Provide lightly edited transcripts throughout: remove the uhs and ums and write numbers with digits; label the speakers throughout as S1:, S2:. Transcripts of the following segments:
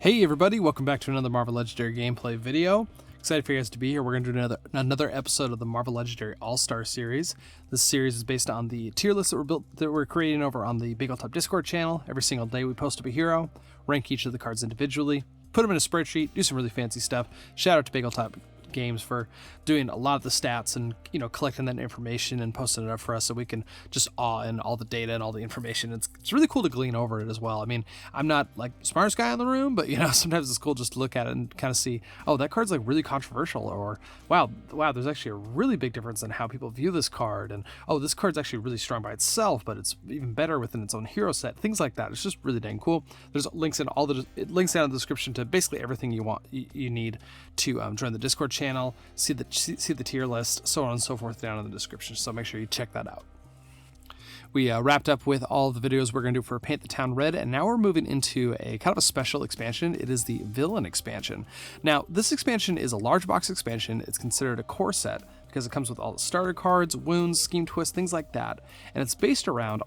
S1: Hey everybody, welcome back to another Marvel Legendary gameplay video. Excited for you guys to be here. We're going to do another episode of the Marvel Legendary All-Star series. This series is based on the tier list that we're creating over on the Big Ol' Top Discord channel. Every single day we post up a hero, rank each of the cards individually, put them in a spreadsheet, do some really fancy stuff. Shout out to Big Ol' Top Games for doing a lot of the stats and collecting that information and posting it up for us so we can just awe in all the data and all the information. It's really cool to glean over it as well. I mean, I'm not like the smartest guy in the room, but sometimes it's cool just to look at it and kind of see, oh, that card's like really controversial, or wow, there's actually a really big difference in how people view this card, and oh, this card's actually really strong by itself, but it's even better within its own hero set. Things like that. It's just really dang cool. There's links down in the description to basically everything you need to join the Discord channel, see the tier list, so on and so forth down in the description. So make sure you check that out. We wrapped up with all the videos we're going to do for Paint the Town Red, and now we're moving into a kind of a special expansion. It is the Villain expansion. Now, this expansion is a large box expansion. It's considered a core set because it comes with all the starter cards, wounds, scheme twists, things like that. And it's based around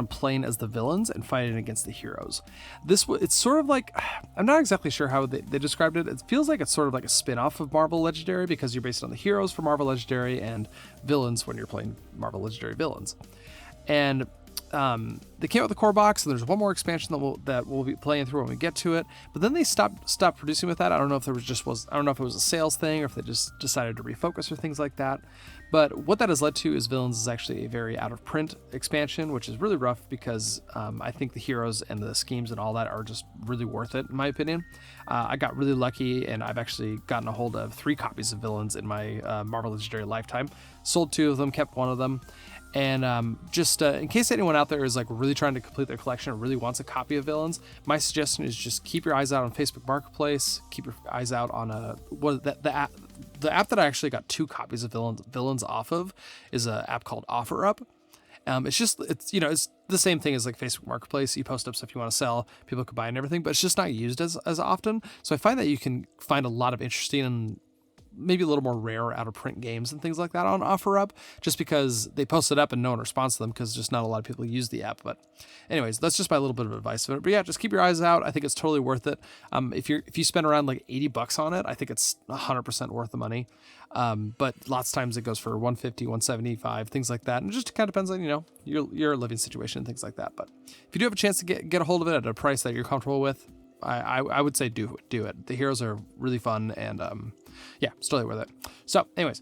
S1: playing as the villains and fighting against the heroes. It's sort of like, I'm not exactly sure how they described it. It feels like it's sort of like a spin-off of Marvel Legendary because you're based on the heroes for Marvel Legendary and villains when you're playing Marvel Legendary villains. And they came out with the core box, and there's one more expansion that we'll be playing through when we get to it. But then they stopped producing with that. I don't know if I don't know if it was a sales thing or if they just decided to refocus or things like that. But what that has led to is Villains is actually a very out of print expansion, which is really rough because I think the heroes and the schemes and all that are just really worth it in my opinion. I got really lucky, and I've actually gotten a hold of 3 copies of Villains in my Marvel Legendary lifetime. Sold 2 of them, kept 1 of them. And just in case anyone out there is like really trying to complete their collection or really wants a copy of Villains, my suggestion is just keep your eyes out on Facebook Marketplace. Keep your eyes out on the app that I actually got 2 copies of Villains off of is an app called OfferUp. It's the same thing as like Facebook Marketplace. You post up stuff you want to sell, people can buy and everything, but it's just not used as often. So I find that you can find a lot of interesting and maybe a little more rare out of print games and things like that on OfferUp, just because they post it up and no one responds to them because just not a lot of people use the app. But anyways, that's just my little bit of advice of it. But yeah, just keep your eyes out. I think it's totally worth it. If you spend around like $80 on it, I think it's 100% worth the money. But lots of times it goes for $150, $175, things like that. And it just kind of depends on, your living situation and things like that. But if you do have a chance to get a hold of it at a price that you're comfortable with, I would say do it. The heroes are really fun, and yeah, it's totally worth it. So anyways,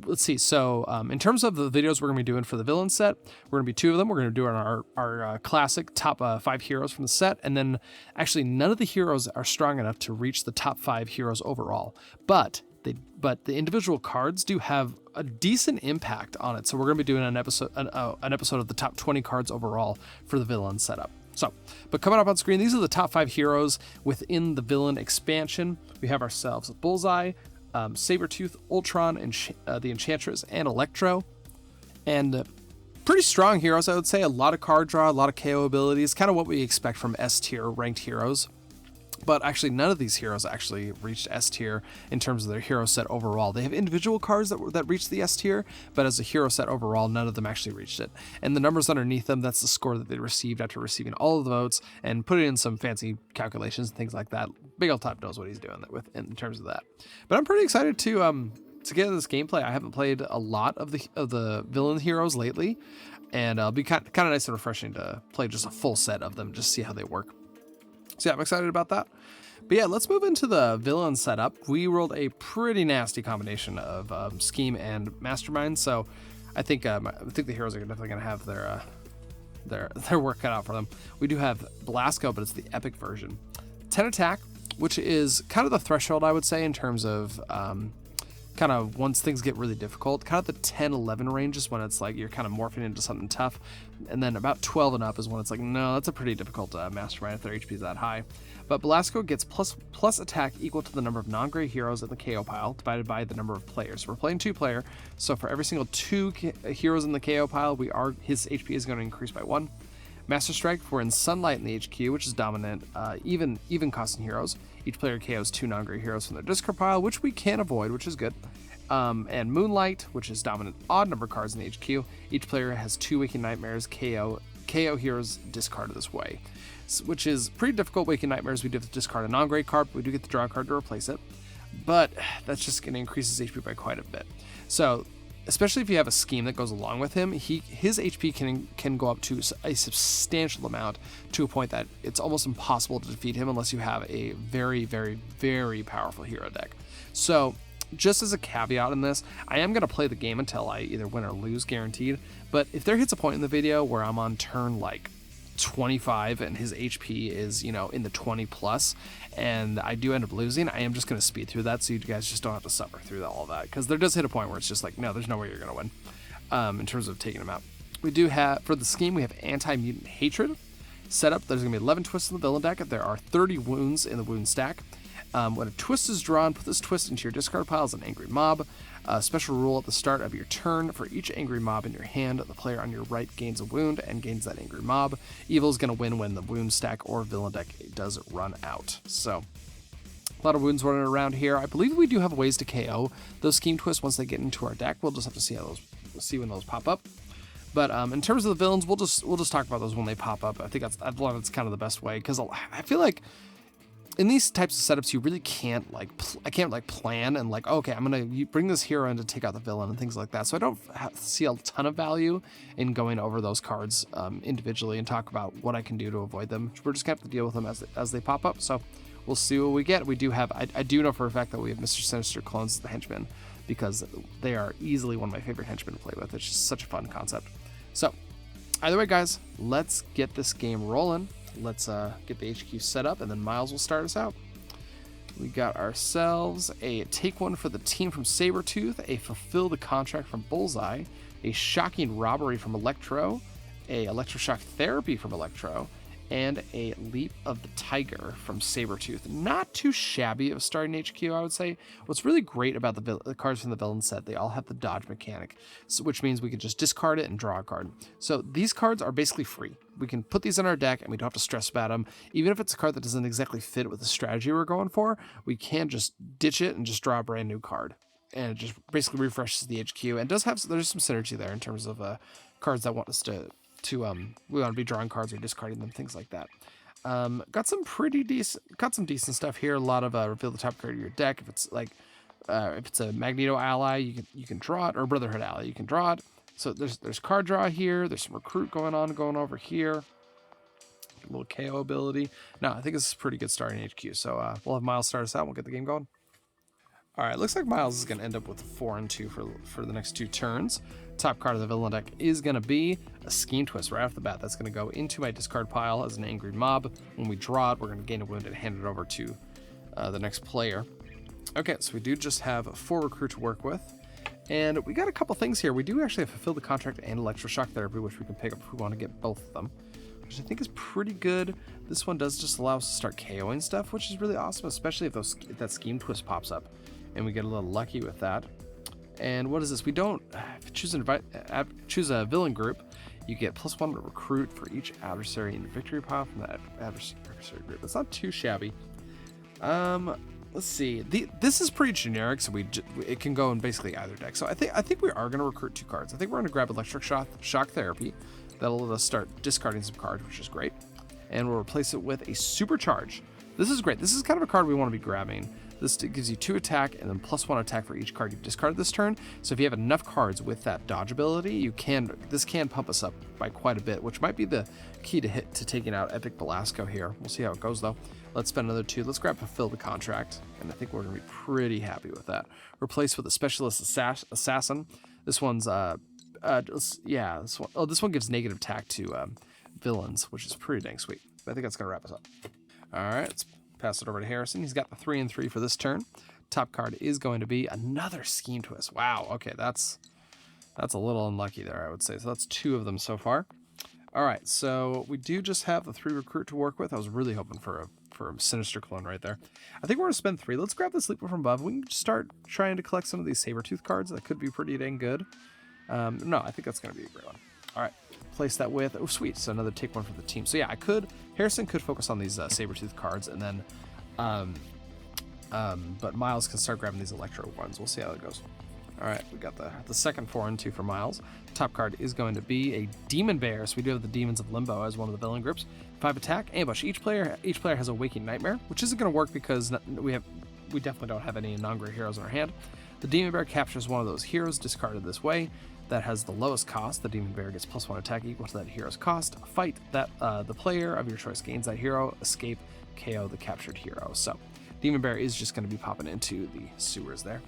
S1: let's see. So in terms of the videos we're going to be doing for the villain set, we're going to be 2 of them. We're going to do our classic top 5 heroes from the set, and then actually none of the heroes are strong enough to reach the top 5 heroes overall, but the individual cards do have a decent impact on it. So we're going to be doing an episode of the top 20 cards overall for the villain setup. So, but coming up on screen, these are the top 5 heroes within the villain expansion. We have ourselves Bullseye, Sabretooth, Ultron, and the Enchantress, and Electro. And pretty strong heroes, I would say. A lot of card draw, a lot of KO abilities, kind of what we expect from S tier ranked heroes. But actually, none of these heroes actually reached S tier in terms of their hero set overall. They have individual cards that reach the S tier, but as a hero set overall, none of them actually reached it. And the numbers underneath them, that's the score that they received after receiving all of the votes and putting in some fancy calculations and things like that. Big Ol' Top knows what he's doing in terms of that. But I'm pretty excited to get into this gameplay. I haven't played a lot of the villain heroes lately, and it'll be kind of nice and refreshing to play just a full set of them, just see how they work. So yeah, I'm excited about that. But yeah, let's move into the villain setup. We rolled a pretty nasty combination of Scheme and Mastermind, so I think the heroes are definitely going to have their work cut out for them. We do have Belasco, but it's the epic version. 10 attack, which is kind of the threshold, I would say, in terms of kind of once things get really difficult. Kind of the 10-11 range is when it's like you're kind of morphing into something tough, and then about 12 and up is when it's like, no, that's a pretty difficult Mastermind if their HP is that high. But Belasco gets plus attack equal to the number of non-gray heroes in the KO pile divided by the number of players. So we're playing 2 player, so for every single 2 heroes in the KO pile, his HP is going to increase by 1. Master Strike, we're in Sunlight in the HQ, which is dominant, even costing heroes. Each player KOs 2 non-gray heroes from their discard pile, which we can avoid, which is good. And Moonlight, which is dominant odd number cards in the HQ. Each player has 2 Waking Nightmares KO heroes discarded this way. which is pretty difficult. Waking Nightmares, we do have to discard a non-great card, but we do get to draw a card to replace it. But that's just going to increase his HP by quite a bit. So, especially if you have a scheme that goes along with him, his HP can go up to a substantial amount, to a point that it's almost impossible to defeat him unless you have a very, very, very powerful hero deck. So, just as a caveat in this, I am going to play the game until I either win or lose, guaranteed. But if there hits a point in the video where I'm on turn like 25 and his HP is, you know, in the 20 plus, and I do end up losing, I am just going to speed through that so you guys just don't have to suffer through all that, because there does hit a point where it's just like, no, there's no way you're going to win in terms of taking him out. We do have, for the scheme, we have Anti-Mutant Hatred set up. There's going to be 11 twists in the villain deck. There are 30 wounds in the wound stack. When a twist is drawn, put this twist into your discard pile as an angry mob. Special rule: at the start of your turn, for each angry mob in your hand, the player on your right gains a wound and gains that angry mob. Evil is going to win when the wound stack or villain deck does run out. So, a lot of wounds running around here. I believe we do have ways to KO those scheme twists once they get into our deck. We'll just have to see when those pop up. But in terms of the villains, we'll just talk about those when they pop up. I think that's kind of the best way, because I feel like in these types of setups, you really can't I can't plan and okay, I'm gonna bring this hero in to take out the villain and things like that. So I don't see a ton of value in going over those cards individually and talk about what I can do to avoid them. We're just gonna have to deal with them as they pop up. So we'll see what we get. We do have, I do know for a fact that we have Mr. Sinister clones as the Henchmen, because they are easily one of my favorite henchmen to play with. It's just such a fun concept. So either way, guys, let's get this game rolling. Let's get the HQ set up, and then Miles will start us out. We got ourselves a Take One for the Team from Sabretooth, a Fulfill the Contract from Bullseye, a Shocking Robbery from Electro, a Electroshock Therapy from Electro, and a Leap of the Tiger from Sabretooth. Not too shabby of a starting HQ, I would say. What's really great about the cards from the villain set, they all have the dodge mechanic, which means we can just discard it and draw a card. So these cards are basically free. We can put these in our deck and we don't have to stress about them. Even if it's a card that doesn't exactly fit with the strategy we're going for, we can just ditch it and just draw a brand new card. And it just basically refreshes the HQ, and there's some synergy there in terms of cards that want us to we want to be drawing cards or discarding them, things like that. Got some decent stuff here. A lot of reveal the top card of your deck. If it's if it's a Magneto ally, you can draw it, or Brotherhood ally, you can draw it. So there's card draw here. There's some recruit going over here. A little KO ability. No, I think this is a pretty good starting HQ. So we'll have Miles start us out. We'll get the game going. All right, looks like Miles is going to end up with 4 and 2 for the next 2 turns. Top card of the villain deck is going to be a Scheme Twist right off the bat. That's going to go into my discard pile as an angry mob. When we draw it, we're going to gain a wound and hand it over to the next player. Okay, so we do just have 4 recruit to work with. And we got a couple things here. We do actually have Fulfill the Contract and Electroshock Therapy, which we can pick up if we want to get both of them, which I think is pretty good. This one does just allow us to start KOing stuff, which is really awesome, especially if that Scheme Twist pops up and we get a little lucky with that. And what is this? We don't choose a villain group. You get +1 to recruit for each adversary in the victory pile from that adversary group. It's not too shabby. Let's see. This is pretty generic, so it can go in basically either deck. So I think we are going to recruit 2 cards. I think we're going to grab Electric Shock Therapy. That'll let us start discarding some cards, which is great. And we'll replace it with a Supercharge. This is great. This is kind of a card we want to be grabbing. This gives you 2 attack and then +1 attack for each card you've discarded this turn. So if you have enough cards with that dodge ability, this can pump us up by quite a bit, which might be the key to taking out Epic Belasco here. We'll see how it goes though. Let's spend another 2. Let's grab Fulfill the Contract, and I think we're gonna be pretty happy with that. Replace with a Specialist Assassin. This one's this one gives negative attack to villains, which is pretty dang sweet. But I think that's gonna wrap us up. All right, let's pass it over to Harrison. He's got the 3 and 3 for this turn. Top card is going to be another Scheme Twist. Wow, okay, that's a little unlucky there, I would say. So that's 2 of them so far. All right, so we do just have the 3 recruit to work with. I was really hoping for a Sinister clone right there. I think we're going to spend 3. Let's grab this Leap from Above. We can start trying to collect some of these Sabretooth cards. That could be pretty dang good. No, I think that's going to be a great one. All right, place that with, oh sweet, so another Take One for the team. So yeah, Harrison could focus on these Sabretooth cards, and then but Miles can start grabbing these Electro ones. We'll see how it goes. All right, we got the second 4 and 2 for Miles. Top card is going to be a Demon Bear. So we do have the Demons of Limbo as one of the villain groups. 5 attack, ambush. Each player has a Waking Nightmare, which isn't going to work because we definitely don't have any non-great heroes in our hand. The Demon Bear captures one of those heroes discarded this way that has the lowest cost. The Demon Bear gets +1 attack equal to that hero's cost. Fight that the player of your choice gains that hero. Escape, KO the captured hero. So Demon Bear is just going to be popping into the sewers there.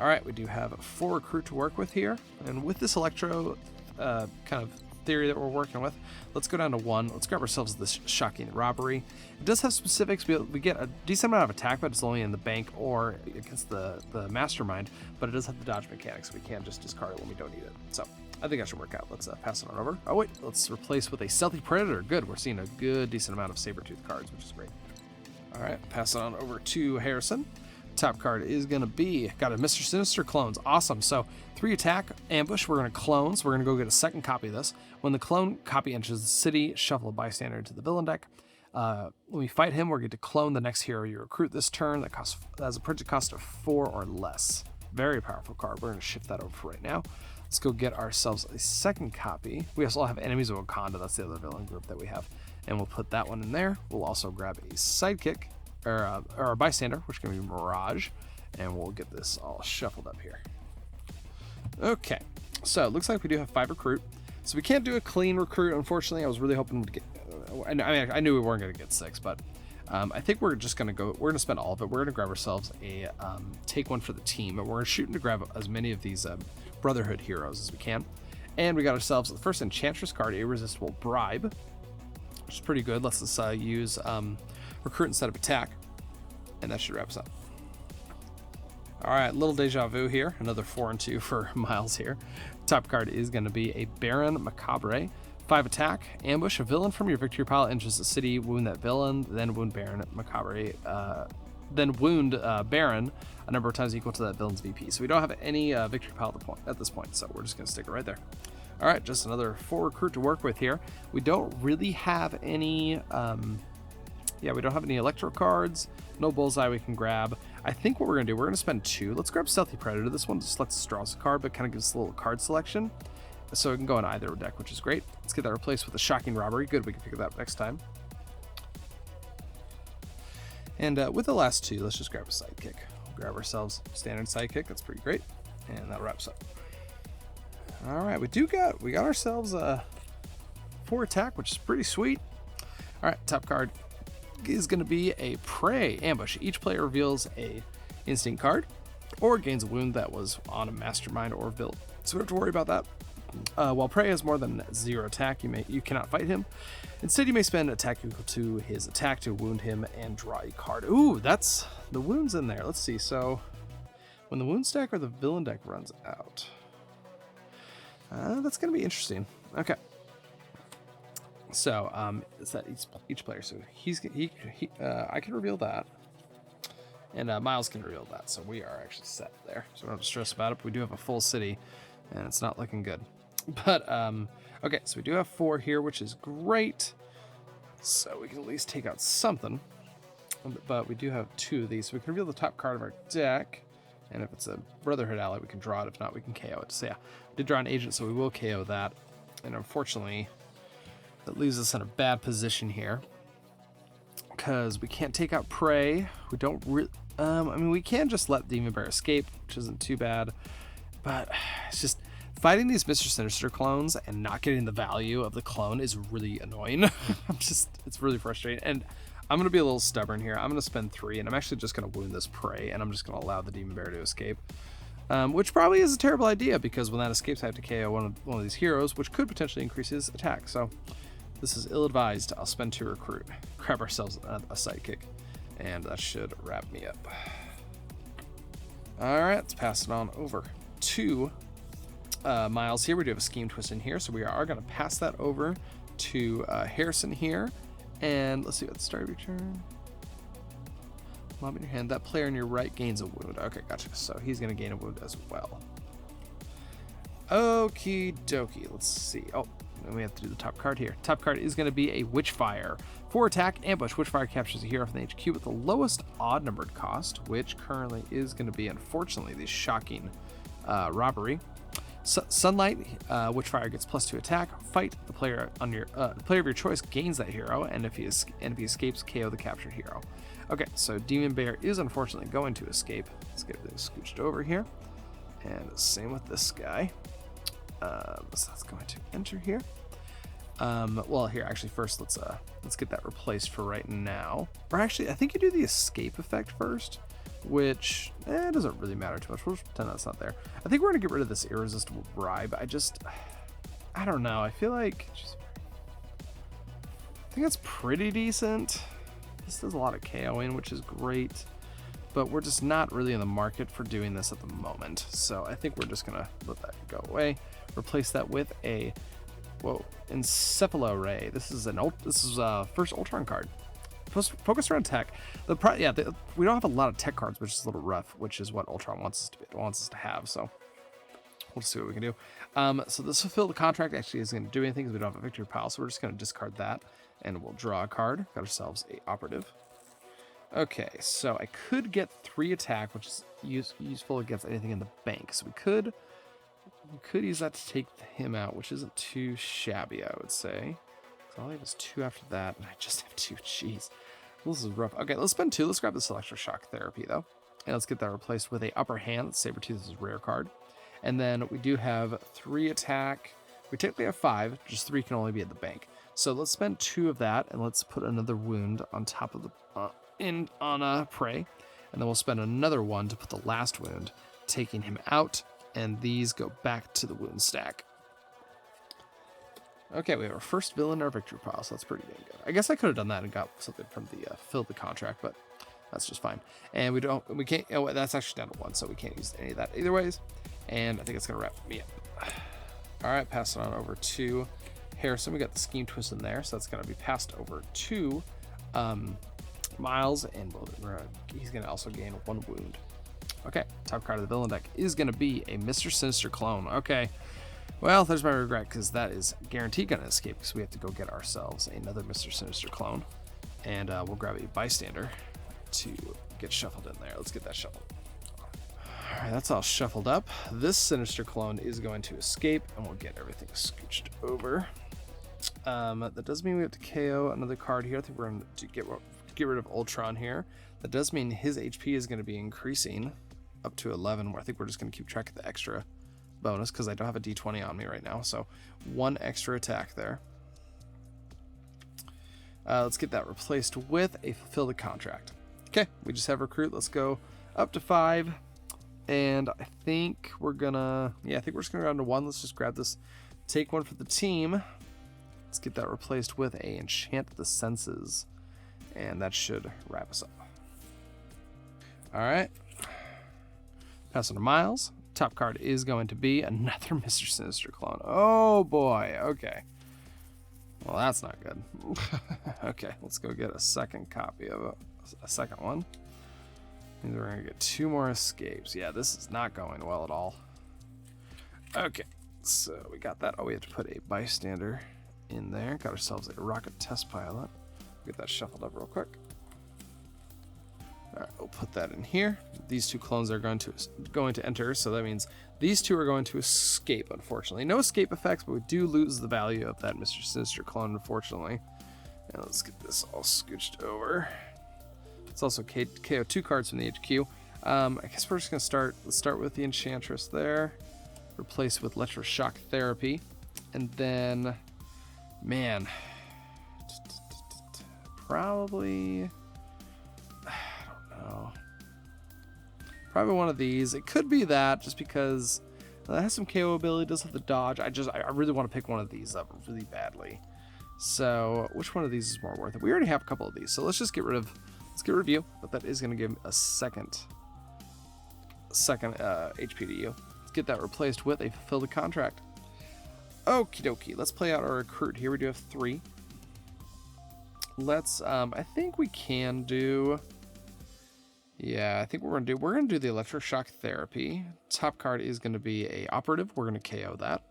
S1: All right, we do have 4 recruit to work with here, and with this Electro kind of theory that we're working with, let's go down to 1. Let's grab ourselves this shocking robbery. It does have specifics. We get a decent amount of attack, but it's only in the bank or against the Mastermind, but it does have the dodge mechanics, so we can't just discard it when we don't need it. So I think that should work out. Let's pass it on over. Oh wait, let's replace with a Stealthy Predator. Good, we're seeing a good decent amount of Sabretooth cards, which is great. All right, pass it on over to Harrison. Top card is going to be, got a Mr. Sinister clones. Awesome. So 3 attack, ambush. We're going to clone. So we're going to go get a second copy of this. When the clone copy enters the city, shuffle a bystander into the villain deck. When we fight him, we're going to clone the next hero you recruit this turn. That has a purchase cost of 4 or less. Very powerful card. We're going to shift that over for right now. Let's go get ourselves a second copy. We also have Enemies of Wakanda. That's the other villain group that we have. And we'll put that one in there. We'll also grab a sidekick. Or a bystander, which can be Mirage, and we'll get this all shuffled up here. Okay, so it looks like we do have 5 recruit, so we can't do a clean recruit, unfortunately. I was really hoping to get, I knew we weren't going to get 6, but I think we're just going to go, we're going to spend all of it. We're going to grab ourselves a take one for the team, and we're shooting to grab as many of these Brotherhood heroes as we can. And we got ourselves the first Enchantress card, Irresistible Bribe, which is pretty good. Let's just use recruit instead of attack, and that should wrap us up. All right, little deja vu here. Another 4 and 2 for Miles here. Top card is going to be a Baron Macabre. 5 attack, ambush. A villain from your victory pile enters the city. Wound that villain, then wound Baron Macabre. Then wound Baron a number of times equal to that villain's VP. So we don't have any victory pile at this point, so we're just going to stick it right there. All right, just another 4 recruit to work with here. We don't really have any. We don't have any Electro cards. No Bullseye we can grab. I think what we're going to do, we're going to spend 2. Let's grab Stealthy Predator. This one just lets us draw us a card, but kind of gives us a little card selection. So it can go in either deck, which is great. Let's get that replaced with a Shocking Robbery. Good, we can pick it up next time. And with the last 2, let's just grab a Sidekick. We'll grab ourselves standard Sidekick. That's pretty great. And that wraps up. All right, we got ourselves a 4 attack, which is pretty sweet. All right, top card is going to be a Prey Ambush. Each player reveals a instinct card or gains a wound that was on a Mastermind or build. So we don't have to worry about that. While Prey has more than 0 attack, you cannot fight him. Instead, you may spend attack equal to his attack to wound him and draw a card. Ooh, that's the wounds in there. Let's see. So when the wound stack or the villain deck runs out, that's going to be interesting. Okay. So it's that each player. So I can reveal that, and Miles can reveal that. So we are actually set there. So don't stress about it. But we do have a full city, and it's not looking good. But okay, so we do have 4 here, which is great. So we can at least take out something. But we do have 2 of these. So we can reveal the top card of our deck, and if it's a Brotherhood ally, we can draw it. If not, we can KO it. So yeah, we did draw an agent, so we will KO that. And unfortunately, that leaves us in a bad position here because we can't take out Prey. We don't really. We can just let Demon Bear escape, which isn't too bad. But it's just fighting these Mr. Sinister clones and not getting the value of the clone is really annoying. It's really frustrating. And I'm going to be a little stubborn here. I'm going to spend 3, and I'm actually just going to wound this Prey, and I'm just going to allow the Demon Bear to escape. Which probably is a terrible idea because when that escapes, I have to KO one of these heroes, which could potentially increase his attack. So this is ill-advised. I'll spend 2 recruit, grab ourselves a sidekick, and that should wrap me up. All right, let's pass it on over to Miles here. We do have a Scheme Twist in here, so we are going to pass that over to Harrison here. And let's see what the start of your turn. Mob in your hand. That player on your right gains a wound. Okay, gotcha. So he's going to gain a wound as well. Okie dokie. Let's see. Oh, and we have to do the top card here. Top card is going to be a Witchfire. 4 attack, ambush. Witchfire captures a hero from the HQ with the lowest odd numbered cost, which currently is going to be, unfortunately, the Shocking Robbery. Sunlight, Witchfire gets +2 attack. Fight the player on your player of your choice gains that hero, and if he escapes, KO the captured hero. Okay, so Demon Bear is unfortunately going to escape. Let's get this scooched over here, and same with this guy. So that's going to enter here. Well, here actually first let's get that replaced for right now. Or actually, I think you do the escape effect first, which it doesn't really matter too much. We'll just pretend that's not there. I think we're gonna get rid of this irresistible bribe. I don't know. I feel like I think that's pretty decent. This does a lot of KOing, which is great, but we're just not really in the market for doing this at the moment. So I think we're just gonna let that go away. Replace that with a Encephalo Ray. This is first Ultron card. Focus around tech. We don't have a lot of tech cards, which is a little rough, which is what Ultron wants us to have. So we'll see what we can do. So this fulfill the contract actually isn't going to do anything because we don't have a victory pile. So we're just going to discard that, and we'll draw a card. Got ourselves a operative. Okay, so I could get 3 attack, which is useful against anything in the bank. So we could use that to take him out, which isn't too shabby, I would say. So all I have is 2 after that, and I just have 2. Jeez, this is rough. Okay, let's spend 2. Let's grab this Electroshock Therapy, though. And let's get that replaced with a Upper Hand. Sabretooth is a rare card. And then we do have 3 attack. We technically have 5, just 3 can only be at the bank. So let's spend 2 of that, and let's put another wound on top of the on Prey. And then we'll spend another 1 to put the last wound, taking him out. And these go back to the wound stack. Okay, we have our first villain in our victory pile, so that's pretty dang good. I guess I could have done that and got something from the fill the contract, but that's just fine. And we can't. Oh, that's actually down to 1, so we can't use any of that either ways. And I think it's gonna wrap me up. All right, pass it on over to Harrison. We got the Scheme Twist in there, so that's gonna be passed over to Miles, and he's gonna also gain 1 wound. Okay, top card of the villain deck is going to be a Mr. Sinister clone. Okay, well, there's my regret, because that is guaranteed going to escape, because we have to go get ourselves another Mr. Sinister clone. And we'll grab a bystander to get shuffled in there. Let's get that shuffled. All right, that's all shuffled up. This Sinister clone is going to escape, and we'll get everything scooched over. That does mean we have to KO another card here. I think we're going to get rid of Ultron here. That does mean his HP is going to be increasing up to 11, where I think we're just going to keep track of the extra bonus because I don't have a D20 on me right now. So 1 extra attack there. Let's get that replaced with a fulfill the contract. Okay, we just have recruit. Let's go up to 5. And I think we're gonna, I think we're just gonna go down to 1. Let's just grab this, take 1 for the team. Let's get that replaced with a enchant the senses. And that should wrap us up. All right. Pass on to Miles. Top card is going to be another Mr. Sinister clone. Oh boy. Okay. Well, that's not good. Okay, let's go get a second copy of a second one. And we're gonna get 2 more escapes. Yeah, this is not going well at all. Okay, so we got that. Oh, we have to put a bystander in there. Got ourselves a rocket test pilot. Get that shuffled up real quick. All right, we'll put that in here. These 2 clones are going to enter, so that means these 2 are going to escape, unfortunately. No escape effects, but we do lose the value of that Mr. Sinister clone, unfortunately. And let's get this all scooched over. It's also KO 2 cards from the HQ. I guess we're just gonna start. Let's start with the Enchantress there. Replace with Electroshock Therapy, and then, man, probably. Probably one of these. It could be that, just because it has some KO ability, does have the dodge. I really want to pick one of these up really badly. So which one of these is more worth it? We already have a couple of these, so let's get rid of you. But that is going to give a second HP to you. Let's get that replaced with a fulfill the contract. Okie dokie. Let's play out our recruit here. We do have 3. Let's. I think we can do. Yeah, I think we're gonna do the Electroshock Therapy. Top card is gonna be a operative. We're gonna KO that.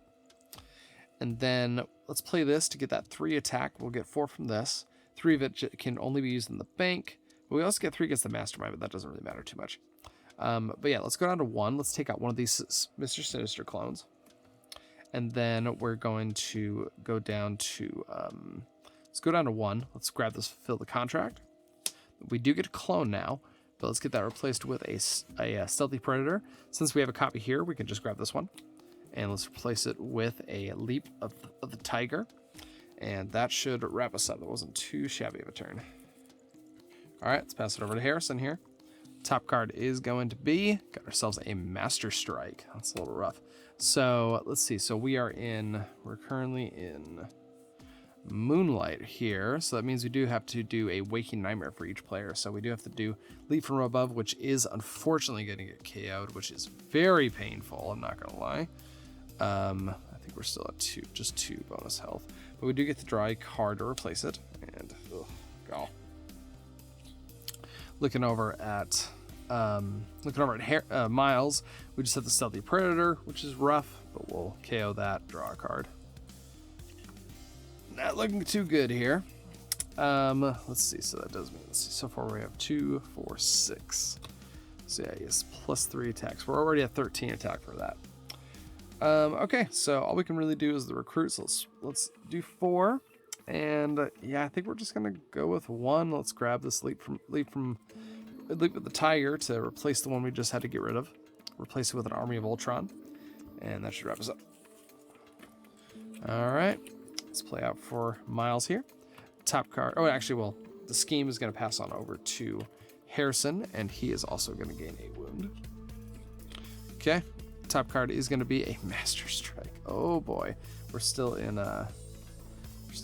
S1: And then let's play this to get that 3 attack. We'll get 4 from this. 3 of it can only be used in the bank. But we also get 3 against the Mastermind, but that doesn't really matter too much. But yeah, let's go down to 1. Let's take out one of these Mr. Sinister clones. And then we're going to go down to, let's go down to 1. Let's grab this, fulfill the contract. We do get a clone now, but let's get that replaced with a Stealthy Predator. Since we have a copy here, we can just grab this one. And let's replace it with a Leap of the Tiger. And that should wrap us up. That wasn't too shabby of a turn. All right, let's pass it over to Harrison here. Top card is going to be, got ourselves a Master Strike. That's a little rough. So let's see. So we're currently in Moonlight here. So that means we do have to do a Waking Nightmare for each player. So we do have to do Leap from Above, which is unfortunately going to get KO'd, which is very painful. I'm not going to lie. I think we're still at just 2 bonus health. But we do get to draw a card to replace it. And, go. Looking over at Miles, we just have the Stealthy Predator, which is rough, but we'll KO that, draw a card. Not looking too good here. Let's see, so that does mean, let's see, so far we have 2, 4, 6. So yeah, yes, plus 3 attacks. We're already at 13 attack for that. Okay, so all we can really do is the recruit, so let's do 4. And yeah, I think we're just gonna go with 1. Let's grab this leap with the Tiger to replace the one we just had to get rid of. Replace it with an Army of Ultron, and that should wrap us up. All right, let's play out for Miles here. Top card. Oh, actually, well, the scheme is gonna pass on over to Harrison, and he is also gonna gain a wound. Okay, top card is gonna be a Master Strike. Oh boy, we're still in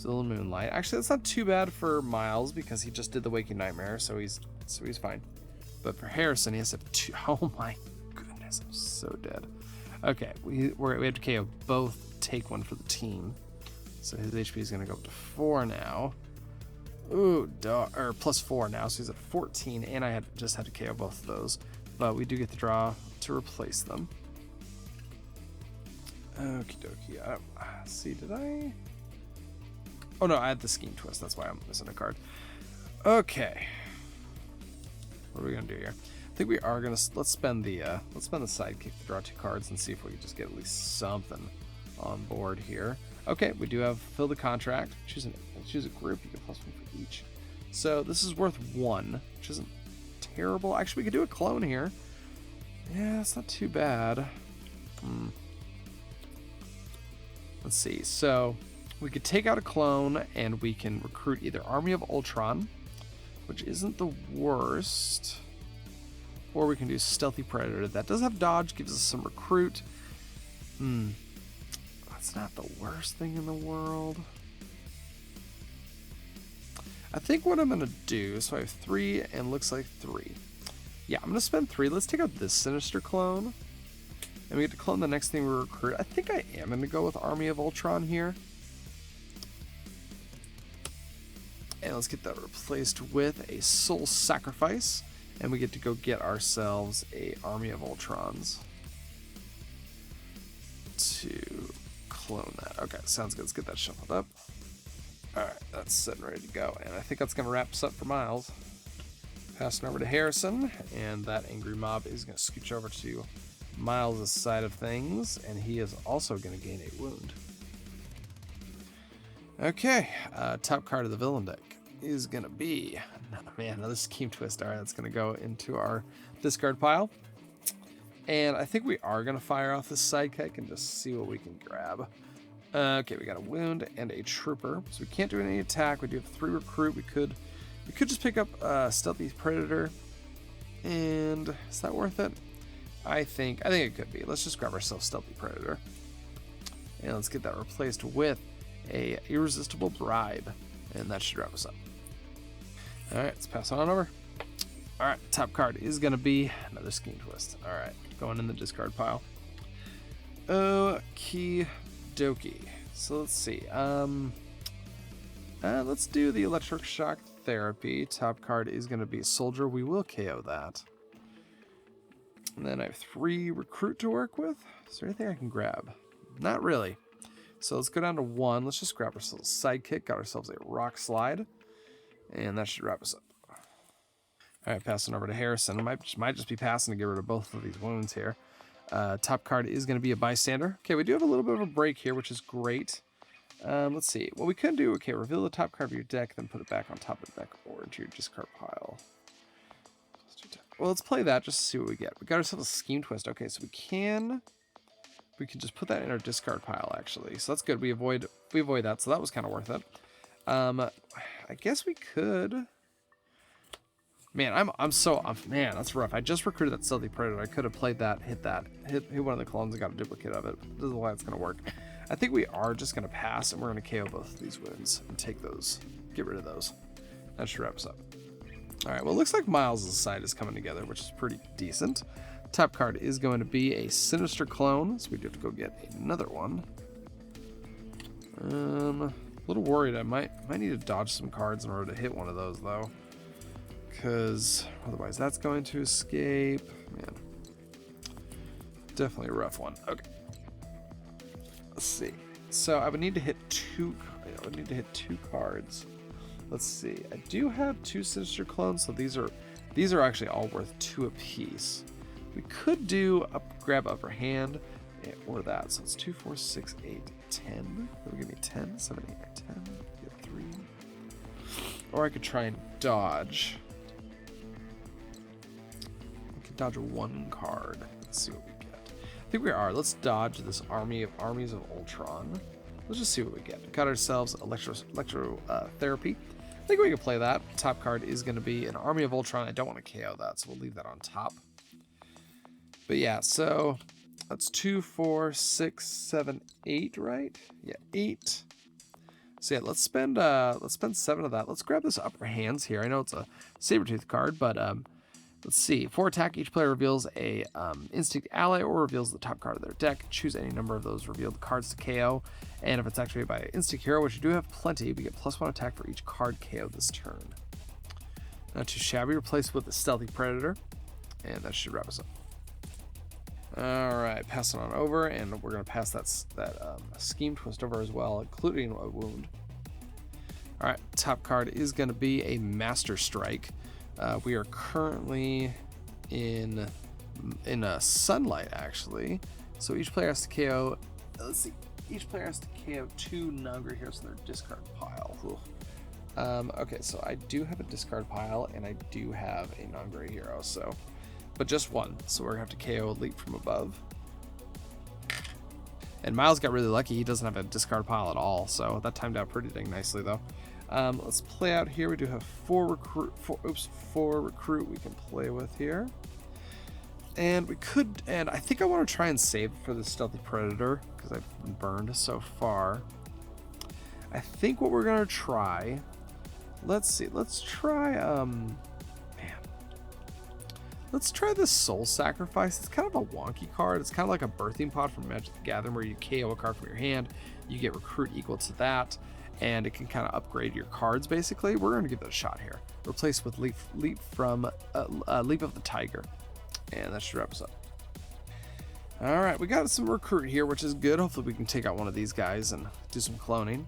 S1: Moonlight. Actually, that's not too bad for Miles because he just did the Waking Nightmare, so he's fine. But for Harrison, he has to have 2. Oh my goodness, I'm so dead. Okay, we have to KO both, take 1 for the team. So his HP is going to go up to 4 now. Ooh, or plus 4 now, so he's at 14, and I just had to KO both of those. But we do get the draw to replace them. Okie dokie. See, did I? Oh no, I had the Scheme Twist. That's why I'm missing a card. Okay. What are we gonna do here? I think we are gonna let's spend the sidekick to draw 2 cards and see if we can just get at least something on board here. Okay, we do have fill the contract. Choose a group. You get +1 for each. So this is worth 1, which isn't terrible. Actually, we could do a clone here. Yeah, it's not too bad. Let's see. So we could take out a clone and we can recruit either Army of Ultron, which isn't the worst, or we can do Stealthy Predator. That does have dodge, gives us some recruit. That's not the worst thing in the world. I think what I'm gonna do, so I have 3 and looks like 3. Yeah, I'm gonna spend 3. Let's take out this Sinister clone. And we get to clone the next thing we recruit. I think I am gonna go with Army of Ultron here. And let's get that replaced with a Soul Sacrifice. And we get to go get ourselves a Army of Ultrons to clone that. Okay, sounds good. Let's get that shuffled up. Alright, that's set and ready to go. And I think that's going to wrap us up for Miles. Passing over to Harrison. And that Angry Mob is going to scooch over to Miles' side of things. And he is also going to gain a wound. Okay, top card of the villain deck is going to be, another Scheme Twist. All right, that's going to go into our discard pile. And I think we are going to fire off this sidekick and just see what we can grab. Okay, we got a wound and a trooper. So we can't do any attack. We do have 3 recruit. We could just pick up Stealthy Predator. And is that worth it? I think it could be. Let's just grab ourselves Stealthy Predator. And let's get that replaced with a Irresistible Bribe, and that should wrap us up. All right, let's pass on over. All right, top card is going to be another Scheme Twist. All right, going in the discard pile. Okie dokie. So let's see. Let's do the Electric Shock Therapy. Top card is going to be Soldier. We will KO that. And then I have 3 recruit to work with. Is there anything I can grab? Not really. So let's go down to 1. Let's just grab ourselves a sidekick. Got ourselves a Rock Slide. And that should wrap us up. All right, passing over to Harrison. Might just be passing to get rid of both of these wounds here. Top card is going to be a bystander. Okay, we do have a little bit of a break here, which is great. Let's see. What we could do, okay, reveal the top card of your deck, then put it back on top of the deck or into your discard pile. Well, let's play that just to see what we get. We got ourselves a Scheme Twist. Okay, so we can just put that in our discard pile, actually. So that's good. We avoid that, so that was kind of worth it. I guess we could. Man, man, that's rough. I just recruited that Stealthy Predator. I could have played that, hit one of the clones and got a duplicate of it. This is why it's gonna work. I think we are just gonna pass, and we're gonna KO both of these wounds and take those, get rid of those. That should wrap us up. All right, well, it looks like Miles' side is coming together, which is pretty decent. Top card is going to be a Sinister clone, so we do have to go get another one. A little worried. I might need to dodge some cards in order to hit one of those, though, because otherwise that's going to escape. Man, definitely a rough one. Okay, let's see. So I would need to hit two cards. Let's see. I do have 2 Sinister clones, so these are actually all worth 2 apiece. We could do grab upper hand, or that. So it's 2, 4, 6, 8, 10. That would give me 10, 7, 8, 9, 10. Get 3. Or I could try and dodge. I could dodge 1 card. Let's see what we get. I think we are. Let's dodge this armies of Ultron. Let's just see what we get. Got ourselves Electro Therapy. I think we can play that. Top card is going to be an Army of Ultron. I don't want to KO that, so we'll leave that on top. But yeah, so that's 2, 4, 6, 7, 8, right? Yeah, 8. So yeah, let's spend 7 of that. Let's grab this upper hands here. I know it's a Sabretooth card, but let's see. For attack, each player reveals a instinct ally or reveals the top card of their deck. Choose any number of those revealed cards to KO. And if it's activated by an instinct hero, which you do have plenty, we get +1 attack for each card KO this turn. Not too shabby. Replace with the Stealthy Predator. And that should wrap us up. Alright, pass it on over, and we're going to pass that Scheme Twist over as well, including a wound. Alright, top card is going to be a Master Strike. We are currently in a Sunlight, actually. So each player has to KO, let's see, each player has to KO 2 non-grey heroes in their discard pile. Okay, so I do have a discard pile, and I do have a non-grey hero, so, but just 1. So we're gonna have to KO a Leap from Above. And Miles got really lucky. He doesn't have a discard pile at all, so that timed out pretty dang nicely, though. Let's play out here. We do have 4 recruit we can play with here. And we could, and I think I want to try and save for the Stealthy Predator because I've been burned so far. I think what we're going to try, let's see, let's try, let's try this Soul Sacrifice. It's kind of a wonky card. It's kind of like a Birthing Pod from Magic the Gathering where you KO a card from your hand, you get recruit equal to that, and it can kind of upgrade your cards basically. We're going to give that a shot here. Replace with Leap of the Tiger. And that should wrap us up. Alright, we got some recruit here, which is good. Hopefully we can take out one of these guys and do some cloning.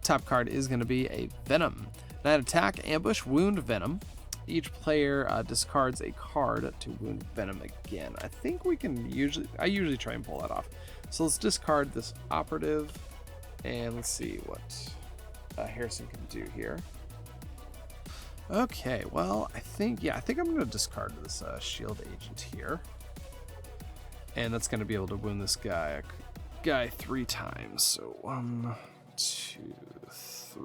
S1: Top card is going to be a Venom. Night Attack, Ambush, Wound, Venom. Each player discards a card to wound Venom again. I think we can I usually try and pull that off. So let's discard this Operative, and let's see what Harrison can do here. Okay, well, I think I'm going to discard this Shield Agent here. And that's going to be able to wound this guy 3 times. So 1, 2, 3.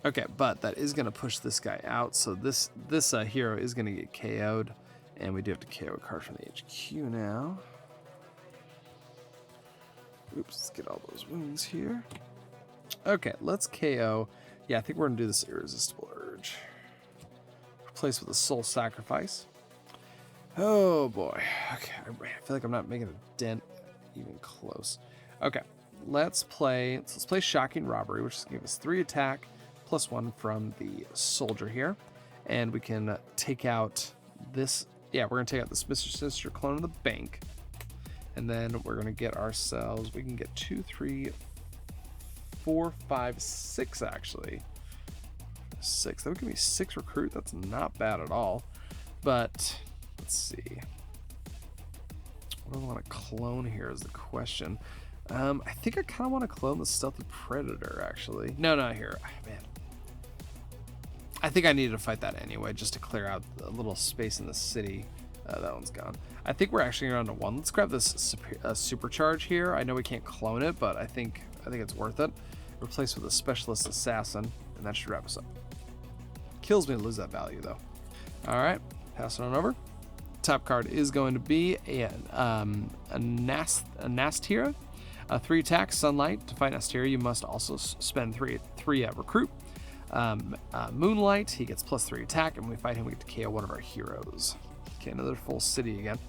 S1: Okay, but that is going to push this guy out. So this hero is going to get KO'd. And we do have to KO a card from the HQ now. Oops, let's get all those wounds here. Okay, let's KO. Yeah, I think we're going to do this Irresistible Urge. Replace with a Soul Sacrifice. Oh boy. Okay, I feel like I'm not making a dent even close. Okay, let's play Shocking Robbery, which is going to give us 3 attack, +1 from the soldier here. And we can take out this, we're going to take out this Mr. Sinister clone in the bank. And then we're going to get ourselves, we can get 2, 3, 4, 5, 6 actually. 6. That would give me 6 recruit. That's not bad at all. But let's see. What do I want to clone here is the question. I think I kind of want to clone the Stealthy Predator, actually. No, not here. Man. I think I needed to fight that anyway, just to clear out a little space in the city. That one's gone. I think we're actually around to 1. Let's grab this supercharge here. I know we can't clone it, but I think it's worth it. Replace with a Specialist Assassin, and that should wrap us up. Kills me to lose that value, though. All right, pass it on over. Top card is going to be a Nastira. 3 attack, Sunlight. To fight Nastira, you must also spend 3 recruit. Moonlight, he gets +3 attack, and when we fight him, we get to KO one of our heroes. Okay, another full city again.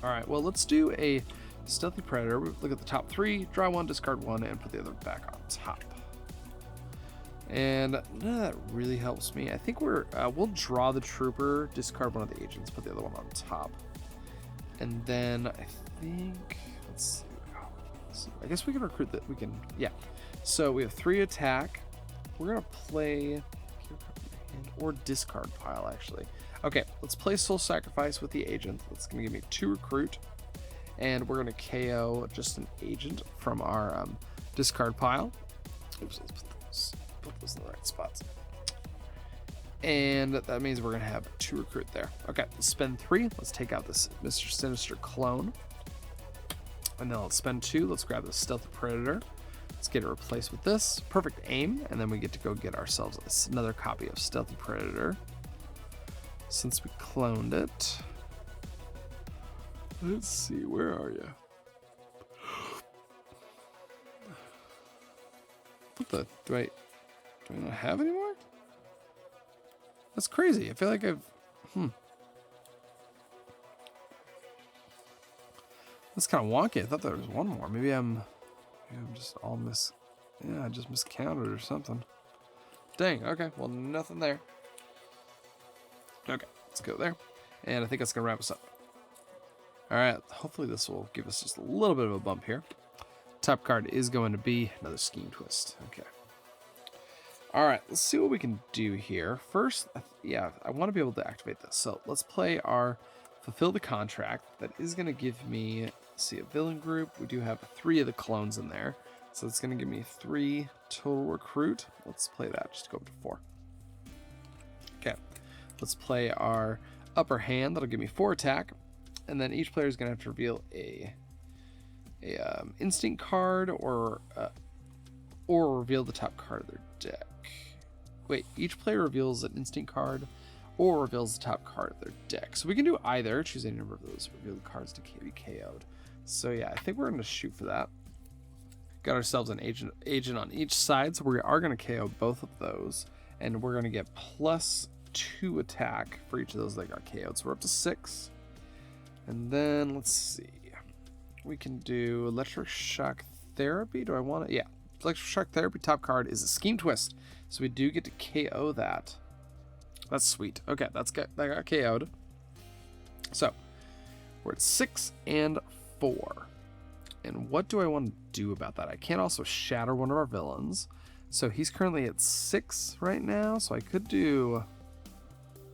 S1: All right, well, let's do a Stealthy Predator. We look at the top 3, draw 1, discard 1, and put the other back on top. And none of that really helps me. I think we'll draw the Trooper, discard one of the agents, put the other one on top. And then I think, let's see. I guess we can recruit that. We can, yeah. So we have 3 attack. We're gonna play or discard pile, actually. Okay, let's play Soul Sacrifice with the agent. That's gonna give me 2 recruit, and we're gonna KO just an agent from our discard pile. Oops, let's put those in the right spots. And that means we're gonna have 2 recruit there. Okay, let's spend 3. Let's take out this Mr. Sinister clone. And then let's spend 2. Let's grab the Stealthy Predator. Let's get it replaced with this. Perfect aim. And then we get to go get ourselves another copy of Stealthy Predator. Since we cloned it. Let's see, where are you? What the? Do I not have any more? That's crazy. I feel like I've... That's kind of wonky. I thought there was one more. Maybe I'm just all I just miscounted or something. Dang, okay. Well, nothing there. Okay, let's go there. And I think that's going to wrap us up. All right, hopefully this will give us just a little bit of a bump here. Top card is going to be another Scheme Twist. Okay. All right, let's see what we can do here. First, I want to be able to activate this. So let's play our Fulfill the Contract. That is going to give me, let's see, a villain group. We do have 3 of the clones in there. So it's going to give me 3 total recruit. Let's play that, just go up to 4. Okay, let's play our Upper Hand. That'll give me 4 attack. And then each player is going to have to reveal a instinct card or reveal the top card of their deck. Wait, each player reveals an instinct card or reveals the top card of their deck. So we can do either. Choose any number of those revealed cards to be KO'd. So yeah, I think we're going to shoot for that. Got ourselves an agent on each side, so we are going to KO both of those. And we're going to get +2 attack for each of those that got KO'd. So we're up to 6. And then let's see. We can do Electric Shock Therapy. Do I want to? Yeah. Electric Shock Therapy top card is a Scheme Twist. So we do get to KO that. That's sweet. Okay, that got KO'd. So we're at 6 and 4. And what do I want to do about that? I can't also shatter one of our villains. So he's currently at 6 right now. So I could do,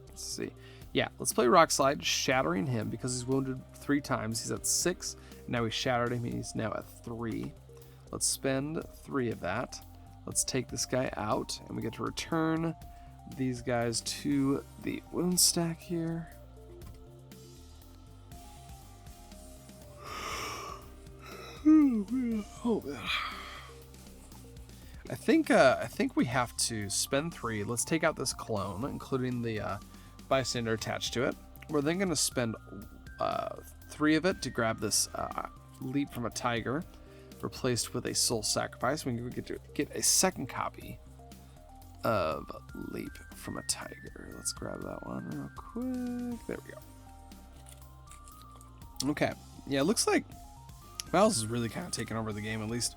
S1: let's see. Yeah, let's play Rock Slide, shattering him because he's wounded 3 times. He's at 6. Now we shattered him. He's now at 3. Let's spend 3 of that. Let's take this guy out, and we get to return these guys to the wound stack here. Oh man. I think we have to spend 3. Let's take out this clone, including the bystander attached to it. We're then going to spend 3 of it to grab this Leap from a Tiger, replaced with a Soul Sacrifice. We get to get a second copy of Leap from a Tiger. Let's grab that one real quick. There we go. Okay. Yeah, it looks like Miles is really kind of taking over the game. At least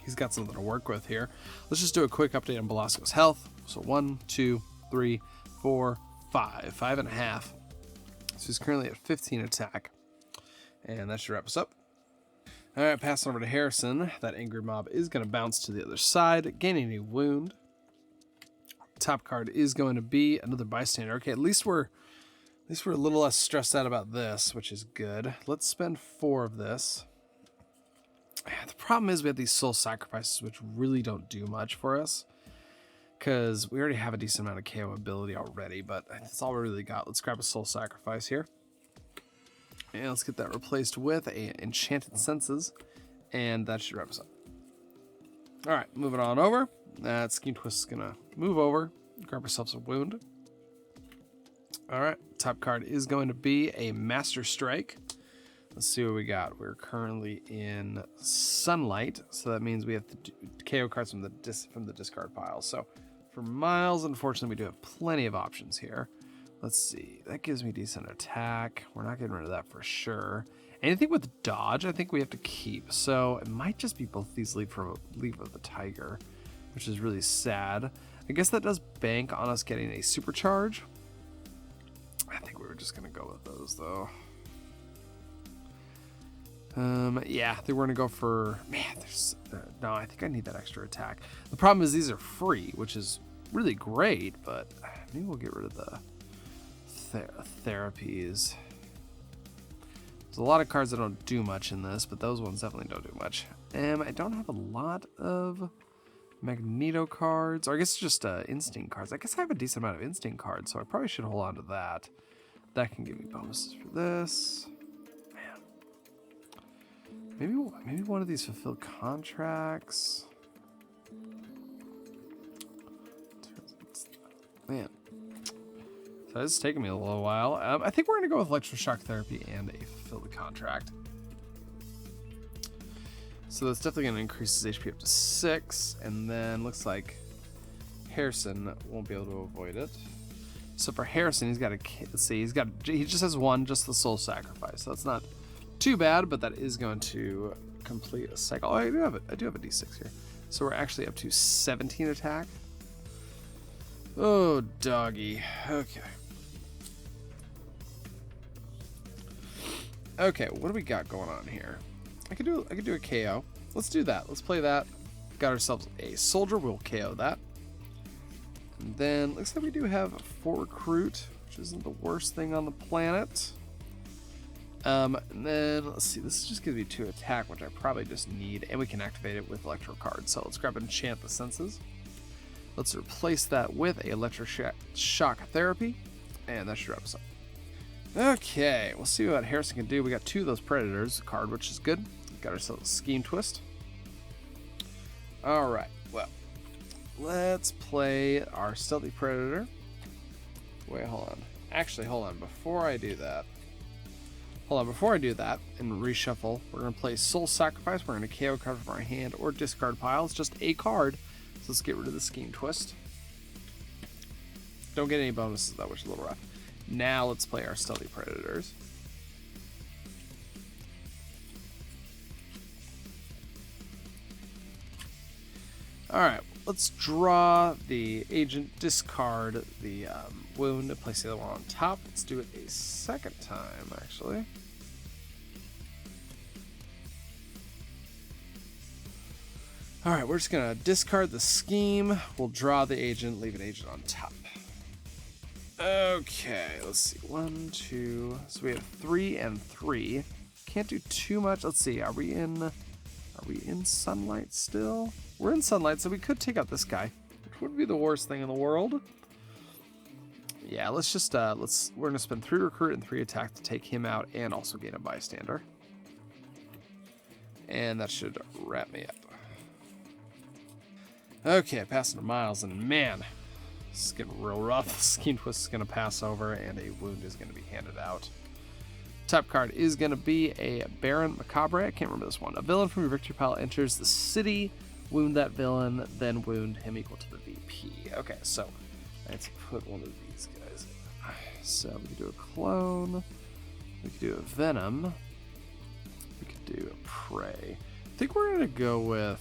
S1: he's got something to work with here. Let's just do a quick update on Belasco's health. So 1, 2, 3, 4, 5. 5.5. So he's currently at 15 attack. And that should wrap us up. All right, passing over to Harrison. That angry mob is going to bounce to the other side, gaining a wound. Top card is going to be another bystander. Okay, at least we're At least we're a little less stressed out about this, which is good. Let's spend 4 of this. The problem is we have these soul sacrifices, which really don't do much for us, because we already have a decent amount of KO ability already, but that's all we really got. Let's grab a soul sacrifice here. And let's get that replaced with a Enchanted Senses, and that should wrap us up. All right, moving on over. That Scheme Twist is going to move over, grab ourselves a wound. All right, top card is going to be a Master Strike. Let's see what we got. We're currently in Sunlight, so that means we have to do KO cards from the discard pile. So for Miles, unfortunately, we do have plenty of options here. Let's see. That gives me decent attack. We're not getting rid of that for sure. Anything with dodge, I think we have to keep. So it might just be both these Leap of the Tiger, which is really sad. I guess that does bank on us getting a supercharge. I think we were just going to go with those, though. Yeah, I think we're gonna go for, man, no, I think I need that extra attack. The problem is these are free, which is really great, but maybe we'll get rid of the therapies. There's a lot of cards that don't do much in this, but those ones definitely don't do much. I don't have a lot of Magneto cards, or I guess it's just Instinct cards. I guess I have a decent amount of Instinct cards, so I probably should hold on to that. That can give me bonuses for this. Maybe one of these fulfilled contracts. Man, so this is taking me a little while. I think we're gonna go with electroshock therapy and a fulfilled contract. So that's definitely gonna increase his HP up to 6, and then looks like Harrison won't be able to avoid it. So for Harrison, he's got a, let's see, he just has 1, just the soul sacrifice. So that's not too bad, but that is going to complete a cycle. Oh, I do have a D6 here. So we're actually up to 17 attack. Oh, doggy. Okay. Okay, what do we got going on here? I could do a KO. Let's do that. Let's play that. Got ourselves a soldier. We'll KO that. And then looks like we do have 4 recruit, which isn't the worst thing on the planet. And then, let's see, this just gives me 2 attack, which I probably just need, and we can activate it with Electro cards. So let's grab Enchant the Senses. Let's replace that with a Electroshock Therapy, and that should wrap us up. Okay, we'll see what Harrison can do. We got 2 of those Predators card, which is good. Got ourselves a Scheme Twist. All right, well, let's play our Stealthy Predator. Wait, hold on. Actually, hold on. Before I do that and reshuffle, we're going to play Soul Sacrifice. We're going to KO card from our hand or discard pile. It's just a card. So let's get rid of the Scheme Twist. Don't get any bonuses though, which is a little rough. Now let's play our Stealthy Predators. Alright, let's draw the agent, discard the wound, and place the other one on top. Let's do it a second time, actually. Alright, we're just going to discard the scheme. We'll draw the agent, leave an agent on top. Okay, let's see. 1, 2. So we have 3 and 3. Can't do too much. Let's see. Are we in Sunlight still? We're in Sunlight, so we could take out this guy, which wouldn't be the worst thing in the world. Yeah, let's just we're gonna spend 3 recruit and 3 attack to take him out and also gain a bystander. And that should wrap me up. Okay, passing to Miles, and man, this is getting real rough. Scheme Twist is gonna pass over, and a wound is gonna be handed out. Top card is gonna be a Baron Macabre. I can't remember this one. A villain from your victory pile enters the city. Wound that villain, then wound him equal to the VP. Okay, so let's put one of these guys in. So we could do a clone. We could do a venom. We could do a prey. I think we're gonna go with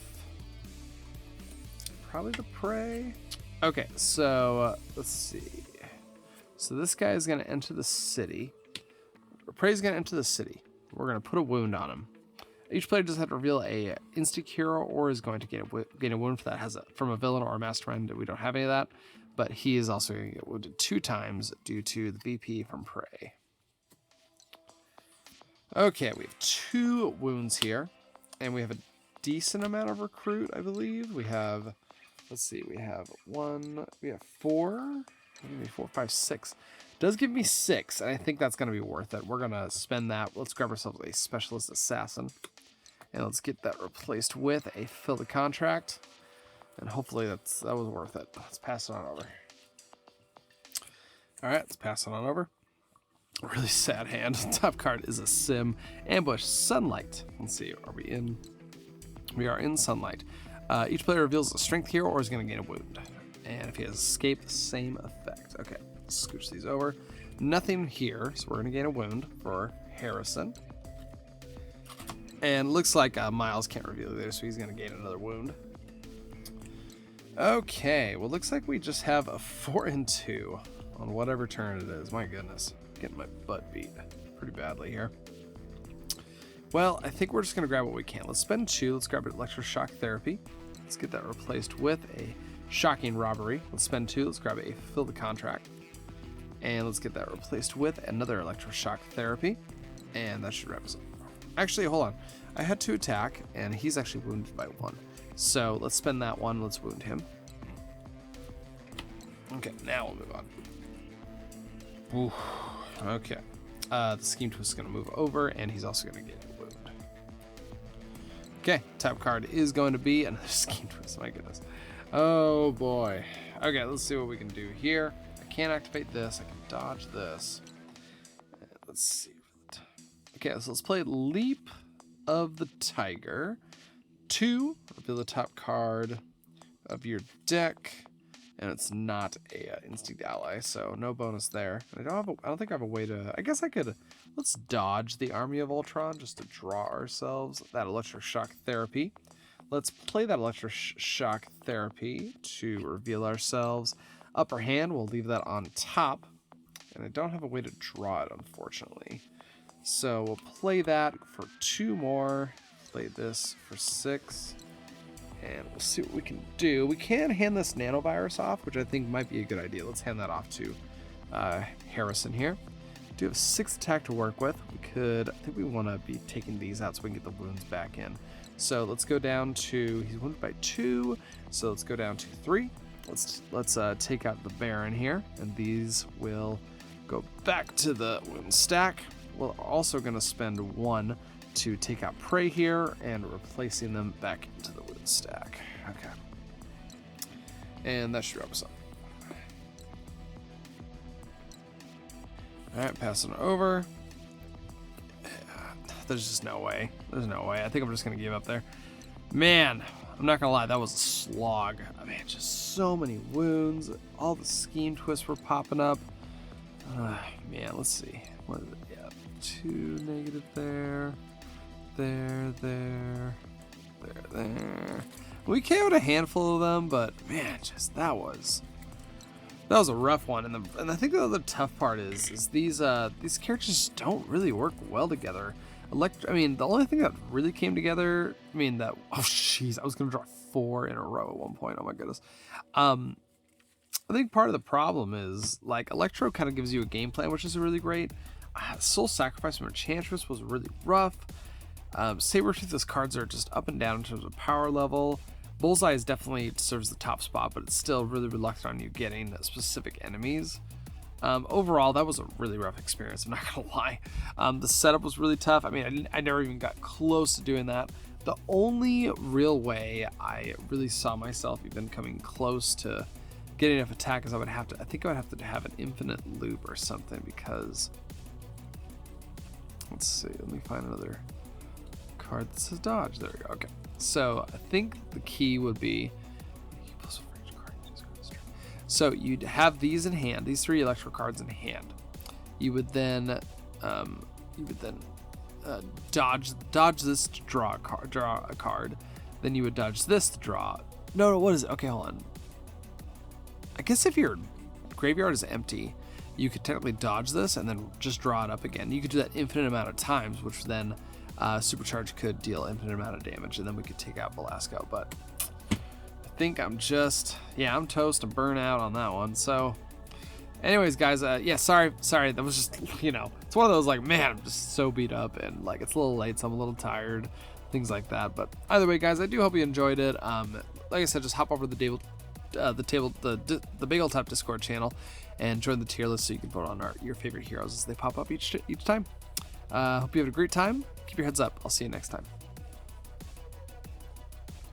S1: probably the prey. Okay, so let's see. So this guy is gonna enter the city. Prey is gonna enter the city. We're gonna put a wound on him. Each player does have to reveal a instant cure or is going to gain a wound for that from a villain or a mastermind. We don't have any of that. but he is also going to get wounded 2 times due to the BP from Prey. Okay, we have 2 wounds here, and we have a decent amount of recruit, I believe. We have, let's see, we have 4, maybe 4, 5, 6. Does give me 6, and I think that's going to be worth it. We're going to spend that. Let's grab ourselves a specialist assassin, and let's get that replaced with a fill the contract, and hopefully that was worth it. Let's pass it on over. All right, let's pass it on over. Really sad hand. Top card is a sim. Ambush Sunlight. Let's see. Are we in? We are in Sunlight. Each player reveals a strength hero or is going to gain a wound. And if he has escape, the same effect. Okay. Let's scooch these over. Nothing here, so we're going to gain a wound for Harrison. And looks like Miles can't reveal either, so he's going to gain another wound. Okay. Well, looks like we just have a 4 and 2 on whatever turn it is. My goodness. Getting my butt beat pretty badly here. Well, I think we're just going to grab what we can. Let's spend 2. Let's grab an electroshock therapy. Let's get that replaced with a shocking robbery. Let's spend 2. Let's grab a fill the contract. And let's get that replaced with another electroshock therapy. And that should wrap us up. Actually, hold on. I had 2 attack, and he's actually wounded by 1. So let's spend that 1. Let's wound him. Okay, now we'll move on. Ooh. Okay, the Scheme Twist is going to move over, and he's also going to get a wound. Okay, top card is going to be another Scheme Twist. My goodness. Oh boy. Okay, let's see what we can do here. I can't activate this. I can dodge this. Let's see. Okay, so let's play Leap of the Tiger. 2, reveal the top card of your deck. And it's not a instinct ally, so no bonus there. And I don't think I have a way to. I guess I could. Let's dodge the Army of Ultron just to draw ourselves that electroshock therapy. Let's play that electroshock therapy to reveal ourselves. Upper hand, we'll leave that on top, and I don't have a way to draw it, unfortunately. So we'll play that for 2 more. Play this for 6. And we'll see what we can do. We can hand this nanovirus off, which I think might be a good idea. Let's hand that off to Harrison here. We do have 6 attack to work with. I think we want to be taking these out so we can get the wounds back in. So let's go down to, he's wounded by 2. So let's go down to 3. Let's take out the Baron here. And these will go back to the wound stack. We're also going to spend 1 to take out Prey here and replacing them back into the wound stack. Okay. And that should wrap us up. Alright, passing it over. There's just no way. There's no way. I think I'm just going to give up there. Man, I'm not going to lie. That was a slog. I mean, just so many wounds. All the Scheme Twists were popping up. Man, let's see. What is it? Yeah, 2 negative there. There. We KO'd a handful of them, but man, just that was a rough one. And I think the other tough part is these characters just don't really work well together. I mean, the only thing that really came together, I mean, oh jeez, I was gonna draw 4 in a row at one point. Oh my goodness. I think part of the problem is like Electro kind of gives you a game plan, which is really great. Soul Sacrifice from Enchantress was really rough. Sabretooth's cards are just up and down in terms of power level. Bullseye is definitely serves the top spot, but it's still really reluctant on you getting specific enemies. Overall, that was a really rough experience, I'm not gonna lie. The setup was really tough. I mean, I never even got close to doing that. The only real way I really saw myself even coming close to getting enough attack is I think I would have to have an infinite loop or something, because let's see, let me find another card that says dodge. There we go. Okay, so I think the key would be so you'd have these in hand, these 3 Electro cards in hand. You would then dodge this to draw a card. Then you would dodge this to draw. No, what is it? Okay, hold on. I guess if your graveyard is empty, you could technically dodge this and then just draw it up again. You could do that infinite amount of times, which then Supercharge could deal infinite amount of damage, and then we could take out Belasco. But I think I'm just, yeah, I'm toast and burnt out on that one. So anyways, guys, yeah, sorry. That was just, it's one of those, like, man, I'm just so beat up, and, like, it's a little late, so I'm a little tired, things like that. But either way, guys, I do hope you enjoyed it. Like I said, just hop over to the Big Ol' Top Discord channel and join the tier list so you can vote on your favorite heroes as they pop up each time. Hope you have a great time. Keep your heads up. I'll see you next time.